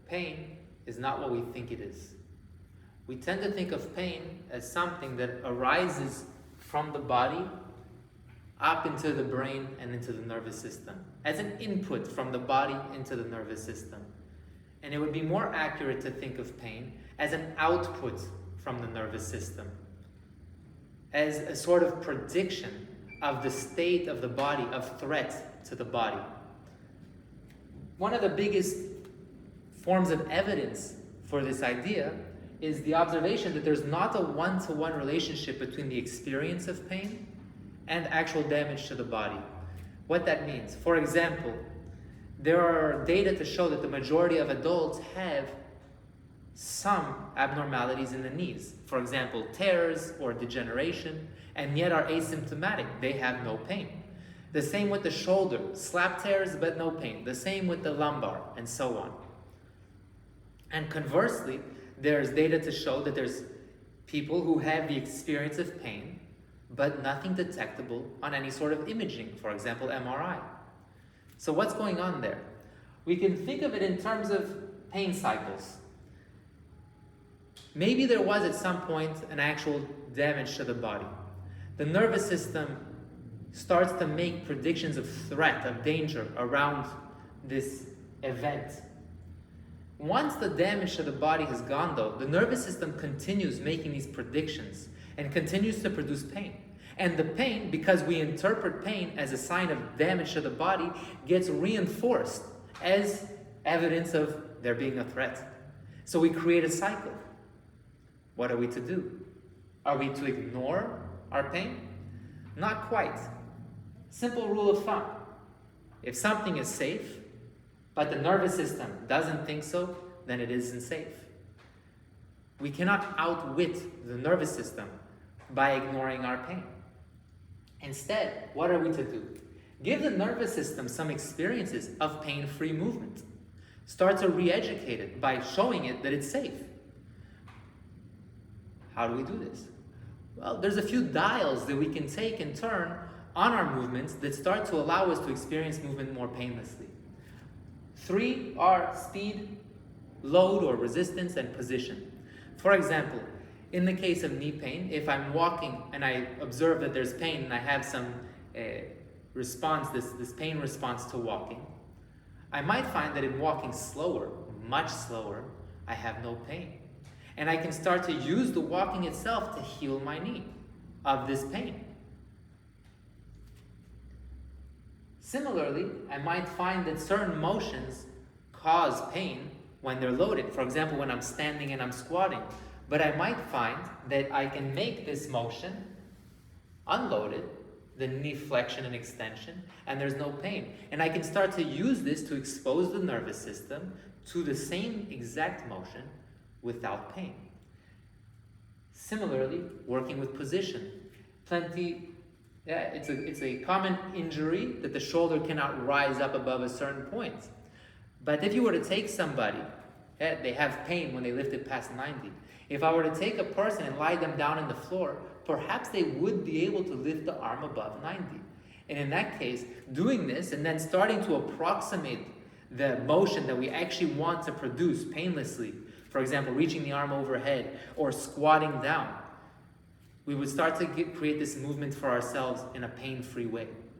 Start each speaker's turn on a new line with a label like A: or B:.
A: pain is not what we think it is. We tend to think of pain as something that arises from the body up into the brain and into the nervous system, as an input from the body into the nervous system. And it would be more accurate to think of pain as an output from the nervous system, as a sort of prediction of the state of the body, of threat to the body. One of the biggest forms of evidence for this idea is the observation that there's not a one-to-one relationship between the experience of pain and actual damage to the body. What that means, for example, there are data to show that the majority of adults have some abnormalities in the knees. For example, tears or degeneration, and yet are asymptomatic. They have no pain. The same with the shoulder, slap tears but no pain. The same with the lumbar, and so on. And conversely, there's data to show that there's people who have the experience of pain, but nothing detectable on any sort of imaging, for example, MRI. So what's going on there? We can think of it in terms of pain cycles. Maybe there was at some point an actual damage to the body. The nervous system starts to make predictions of threat, of danger around this event. Once the damage to the body has gone, though, the nervous system continues making these predictions and continues to produce pain. And the pain, because we interpret pain as a sign of damage to the body, gets reinforced as evidence of there being a threat. So we create a cycle. What are we to do? Are we to ignore our pain? Not quite. Simple rule of thumb. If something is safe, but the nervous system doesn't think so, then it isn't safe. We cannot outwit the nervous system by ignoring our pain. Instead, what are we to do? Give the nervous system some experiences of pain-free movement. Start to re-educate it by showing it that it's safe. How do we do this? Well, there's a few dials that we can take and turn on our movements that start to allow us to experience movement more painlessly. 3 are speed, load or resistance, and position. For example, in the case of knee pain, if I'm walking and I observe that there's pain and I have some response, this pain response to walking, I might find that in walking slower, much slower, I have no pain. And I can start to use the walking itself to heal my knee of this pain. Similarly, I might find that certain motions cause pain when they're loaded. For example, when I'm standing and I'm squatting. But I might find that I can make this motion unloaded, the knee flexion and extension, and there's no pain. And I can start to use this to expose the nervous system to the same exact motion without pain. Similarly, working with position. It's a common injury that the shoulder cannot rise up above a certain point. But if you were to take somebody, they have pain when they lift it past 90. If I were to take a person and lie them down on the floor, perhaps they would be able to lift the arm above 90. And in that case, doing this and then starting to approximate the motion that we actually want to produce painlessly, for example, reaching the arm overhead or squatting down, we would start to create this movement for ourselves in a pain-free way.